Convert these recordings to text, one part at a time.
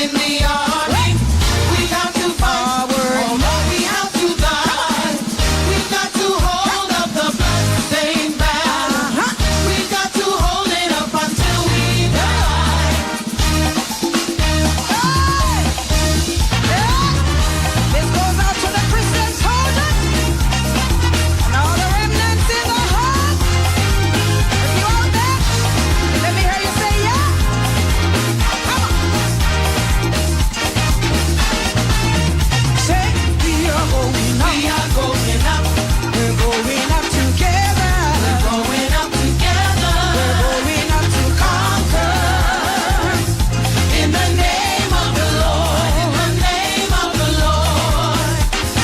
in the army. We got to fight, although we have to die. We got to hold up the blood-stained banner. We got to hold it up until we die. This goes out to the Christian soldiers and all the remnants in the heart. If you out there, let me hear you say yeah. Come on. Say we are going up. We are going up. We're going up together. We're going up together. We're going up to conquer. In the name of the Lord. In the name of the Lord.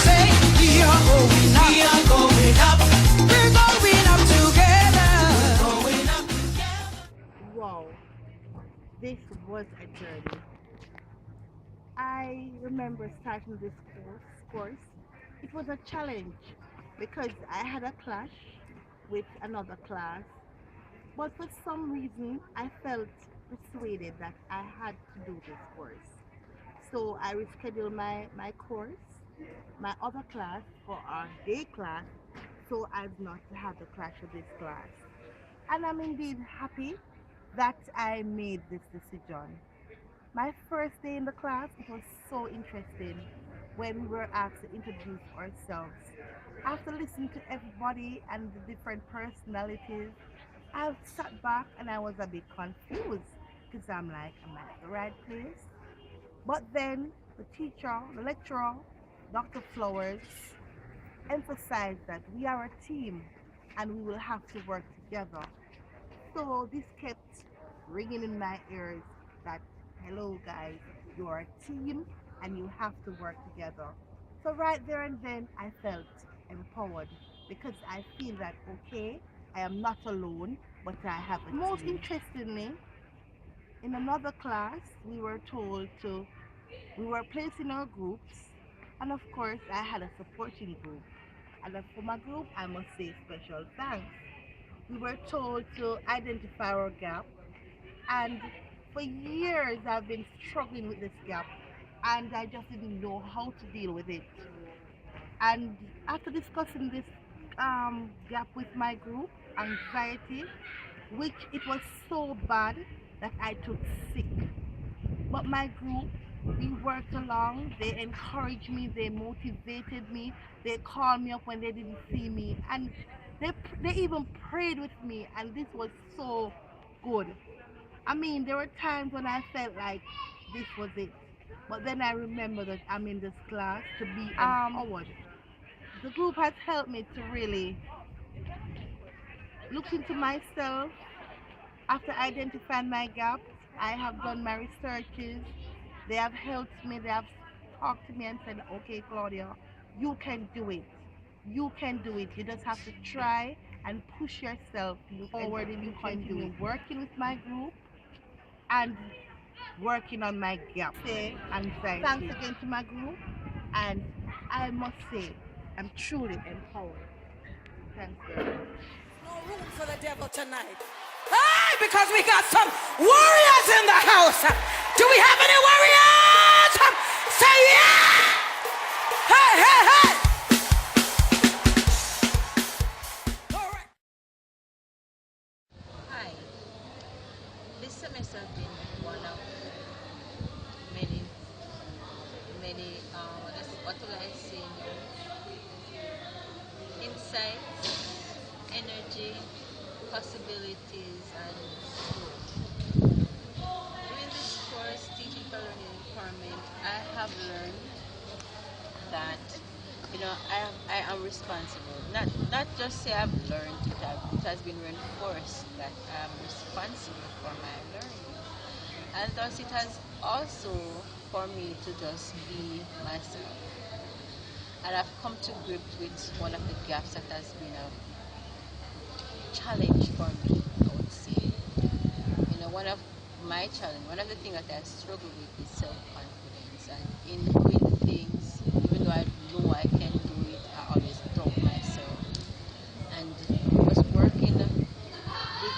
Say we are going up. We are going up. We're going up together. Going up together. Wow, this was a journey. I remember starting this course. It was a challenge because I had a clash with another class, but for some reason I felt persuaded that I had to do this course. So I rescheduled my course, my other class for our day class, so as not to have the clash with this class. And I'm indeed happy that I made this decision. My first day in the class, it was so interesting when we were asked to introduce ourselves. After listening to everybody and the different personalities, I sat back and I was a bit confused because I'm like, am I at the right place? But then the teacher, the lecturer, Dr. Flowers, emphasized that we are a team and we will have to work together. So this kept ringing in my ears that, hello guys, you are a team and you have to work together. So right there and then I felt empowered because I feel that, okay, I am not alone, but I have a team. Most interestingly, in another class, we were placed in our groups, and of course I had a supporting group. And for my group, I must say special thanks. We were told to identify our gap, and for years I've been struggling with this gap and I just didn't know how to deal with it. And after discussing this gap with my group, anxiety, which it was so bad that I took sick. But my group, we worked along, they encouraged me, they motivated me, they called me up when they didn't see me, and they even prayed with me, and this was so good. I mean, there were times when I felt like this was it, but then I remember that I'm in this class to be empowered. The group has helped me to really look into myself. After identifying my gaps, I have done my researches. They have helped me, they have talked to me and said, okay Claudia, you can do it. You can do it. You just have to try and push yourself forward, and you can do it. Working with my group and working on my gap. Anxiety. Thanks again to my group, and I must say, I'm truly empowered. Thanks. No room for the devil tonight. Hey, because we got some warriors in the house. Do we have any warriors? Say yeah! Hey, hey, hey! All right. Hi. This semester has been one of many, what will I say now? Insights, energy, possibilities, and growth. During this course, Teaching for Learning Empowerment, I have learned that I am responsible. Not just say I've learned it, it has been reinforced that I am responsible for my learning. And thus it has also for me to just be myself. And I've come to grips with one of the gaps that has been a challenge for me, I would say. One of my challenge, one of the things that I struggle with is self-confidence, and in doing things, even though I know I can do it, I always doubt myself. And just working with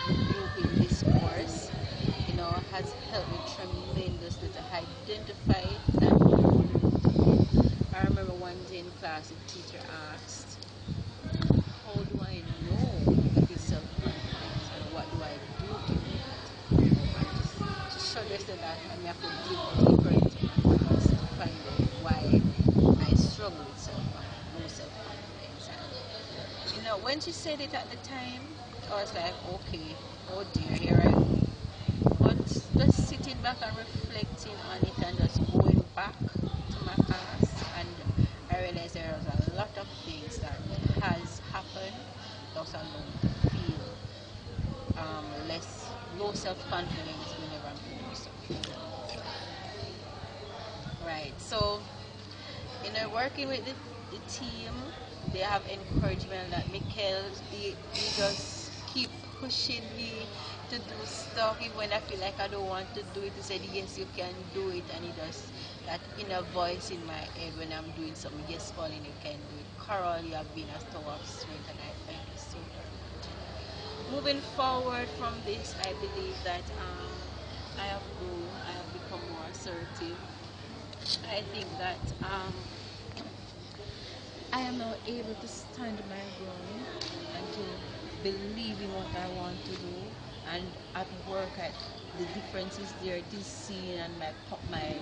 the group in this course, has helped me tremendously to identify that you wouldn't. I remember one day in class, the teacher asked, how do I know if it's self-confidence and what do I do to know it? And just suggested that I have to dig deeper into my past to find out why I struggle with low self-confidence. And when she said it at the time, I was like, okay, oh dear, here I go. But just sitting back and reflecting on it and just going back to my past, and I realized there was a lot of things that has happened that allowed me to feel less low self-confidence whenever I'm doing something. Right. So, working with the team, they have encouragement that Mikel, he just keep pushing me to do stuff even when I feel like I don't want to do it. He said, yes, you can do it. And he does that inner voice in my head when I'm doing something. Yes, Colin, you can do it. Carol, you have been a store of strength, and I thank you so very much. Moving forward from this, I believe that I have grown, I have become more assertive. I think that I am now able to stand my ground and to believe in what I want to do. And at work, the differences there, this scene, and my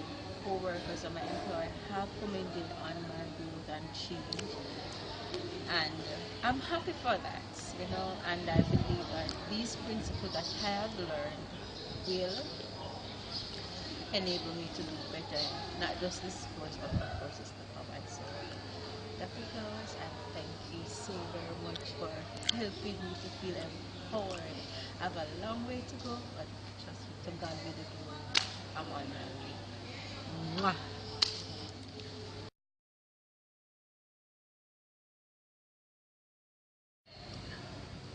co-workers and my employer have commented on my growth and change. And I'm happy for that, and I believe that these principles that I have learned will enable me to do better, not just this course, but the courses to come. And so, Dr. Flowers, I thank you so very much for helping me to feel empowered. I have a long way to go, but trust me, to God be the glory. I'm on my way. Mwah.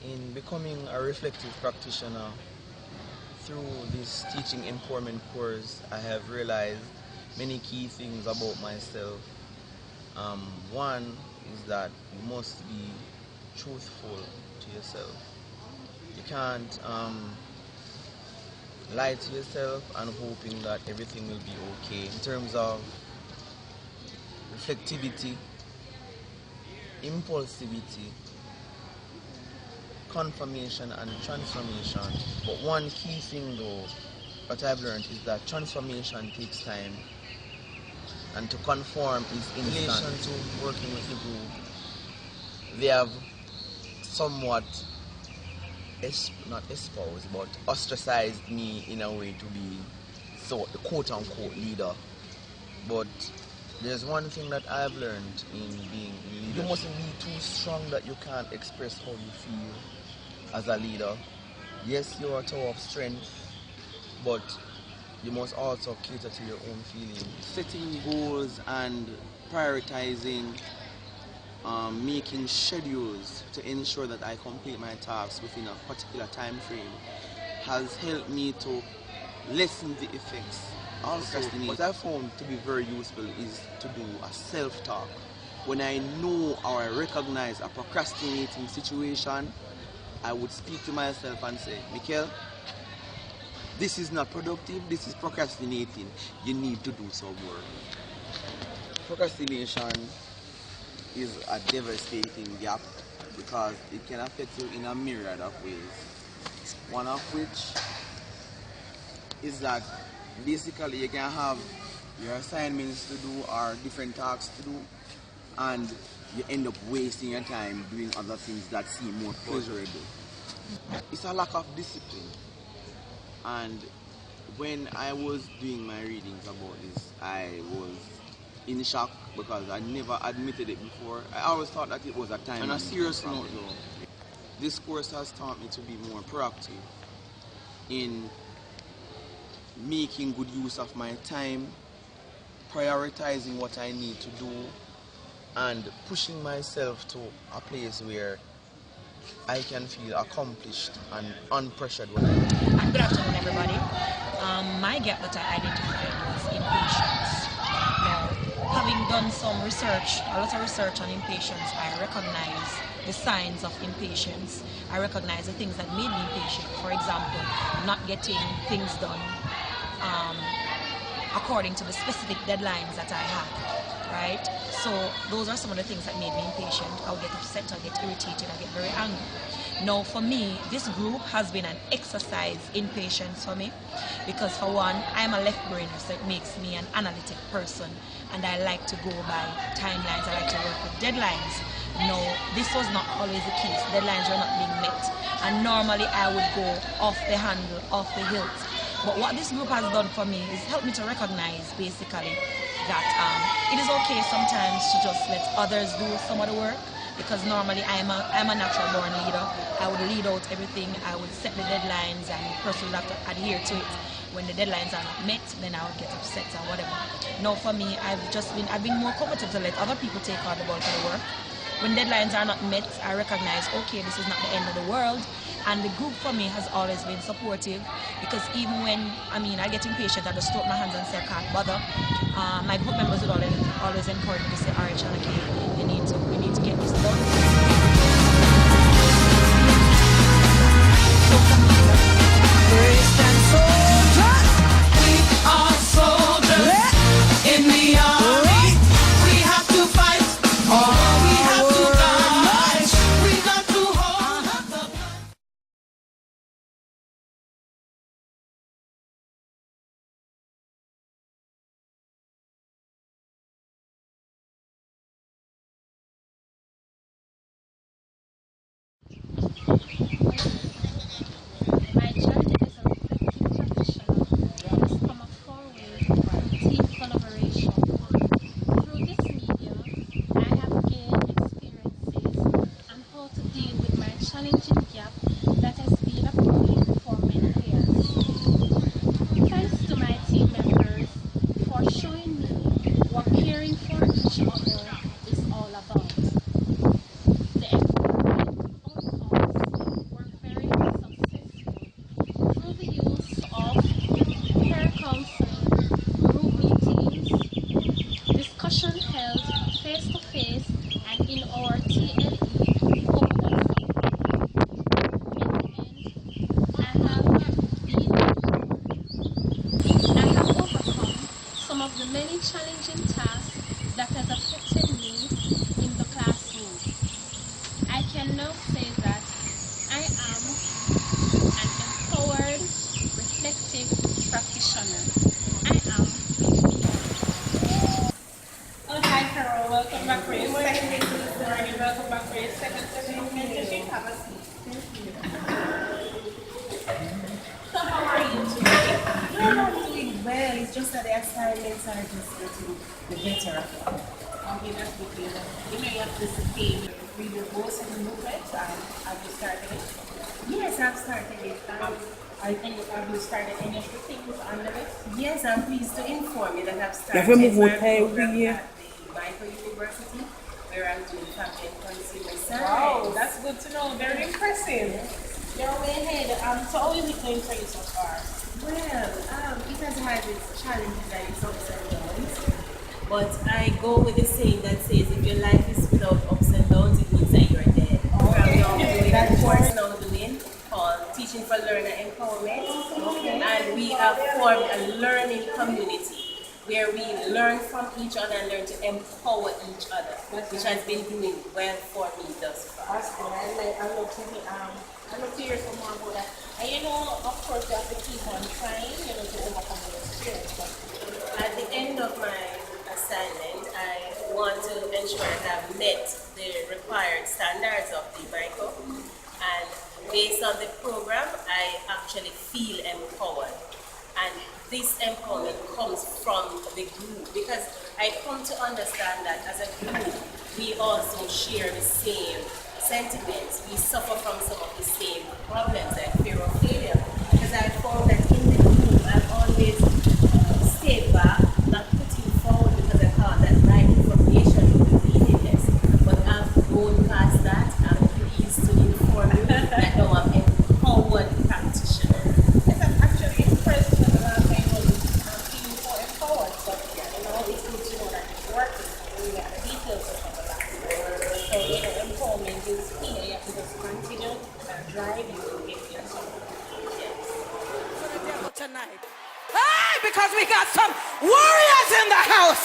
In becoming a reflective practitioner, through this teaching empowerment course, I have realized many key things about myself. One is that you must be truthful to yourself. You can't lie to yourself and hoping that everything will be okay. In terms of reflectivity, impulsivity, confirmation and transformation. But one key thing though, what I've learned is that transformation takes time, and to conform is in relation to working with the group. They have somewhat, not espoused, but ostracized me in a way to be the quote-unquote leader. But there's one thing that I've learned in being a leader. You mustn't be too strong that you can't express how you feel as a leader. Yes, you're a tower of strength, but you must also cater to your own feelings. Setting goals and prioritizing, making schedules to ensure that I complete my tasks within a particular time frame has helped me to lessen the effects. Also, what I found to be very useful is to do a self-talk. When I know or I recognize a procrastinating situation, I would speak to myself and say, Mikel, this is not productive, this is procrastinating. You need to do some work. Procrastination is a devastating gap because it can affect you in a myriad of ways. One of which is that basically you can have your assignments to do or different tasks to do, and you end up wasting your time doing other things that seem more pleasurable. It's a lack of discipline. And when I was doing my readings about this, I was in shock because I never admitted it before. I always thought that it was a time. On a serious note though, this course has taught me to be more proactive in making good use of my time, prioritizing what I need to do, and pushing myself to a place where I can feel accomplished and unpressured when I do. Good afternoon, everybody. My gap that I identified was impatience. Now, having done some research, a lot of research on impatience, I recognize the signs of impatience. I recognize the things that made me impatient. For example, not getting things done according to the specific deadlines that I have, right? So those are some of the things that made me impatient. I would get upset, I would get irritated, I get very angry. Now for me, this group has been an exercise in patience for me because for one, I'm a left brainer, so it makes me an analytic person and I like to go by timelines, I like to work with deadlines. No, this was not always the case. Deadlines were not being met and normally I would go off the handle, off the hilt. But what this group has done for me is help me to recognize basically that it is okay sometimes to just let others do some of the work because normally I'm a natural born leader. I would lead out everything, I would set the deadlines and the person would have to adhere to it. When the deadlines are not met, then I would get upset or whatever. Now for me, I've been more comfortable to let other people take on the bulk of the work. When deadlines are not met, I recognize, okay, this is not the end of the world. And the group for me has always been supportive because even when, I get impatient, I just throw up my hands and say I can't bother. My group members would always encourage me to say, all right, Shanaki, we need to get this done. Braced and soldiers. We are soldiers in the army. We have to fight. We have to die. We got to hold up the My journey as a reflective practitioner has come a far way with team collaboration. Through this medium, I have gained experiences on how to deal with my challenging gap that has been a problem for many years. Thanks to my team members for showing me what caring for each other is all about. The expected outcomes were very successful through the use of peer counseling, group meetings, discussion held face-to-face and in our TLE over WhatsApp. In the end, I have overcome some of the many challenging tasks that has affected me in the classroom. I can now say that I am an empowered, reflective practitioner. I am. Oh, hi, Carol. Welcome back for your second morning. Welcome back for your second session of mentorship. Have a seat. So, how are you today? No, I'm doing well. It's just that the assignments are just getting the better of it. Okay, that's good to know. You know, you have to sustain read your goals and movements. Have you started it? Yes, I've started it. Have you started any of the things on the list? Yes, I'm pleased to inform you that I've started Remember my what time program we at the Mico University, where I'm doing family and consumer science. Wow, that's good to know. Very impressive. You're way ahead. So how is it going for you so far? Well, it has had its challenges and its ups and downs. But I go with the saying that says if your life is without ups and downs, it means that you're dead. Okay. I'm now doing that course now doing called Teaching for Learner Empowerment. Okay. And we have formed a learning community where we learn from each other and learn to empower each other, which has been doing well for me thus far. That's good. I love to hear some more about that. And you know, of course, you have to keep on trying, to overcome your experience. But At the end of my assignment, I want to ensure that I've met the required standards of the Mico. And based on the program, I actually feel empowered. And this empowerment comes from the group because I come to understand that as a group, we also share the same sentiments. We suffer from some of the same problems like fear of failure. Because I found that in the group, I've always stayed back, not putting forward because I thought that my information would be meaningless. But I've gone past that. I'm pleased to inform you that now I'm empowered practitioner. yes, I'm actually impressed with the last time was feeling so empowered. But it's good to know that it's working. We got the details of the last time. So, empowerment is key. You have to just continue and drive you to get yourself. Yes. Hey, because we got some warriors in the house.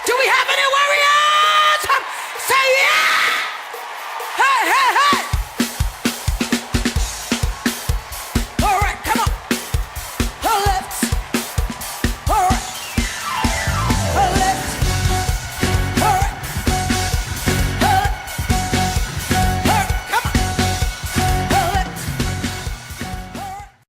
Do we have any warriors? Say yeah! Hey, hey, hey!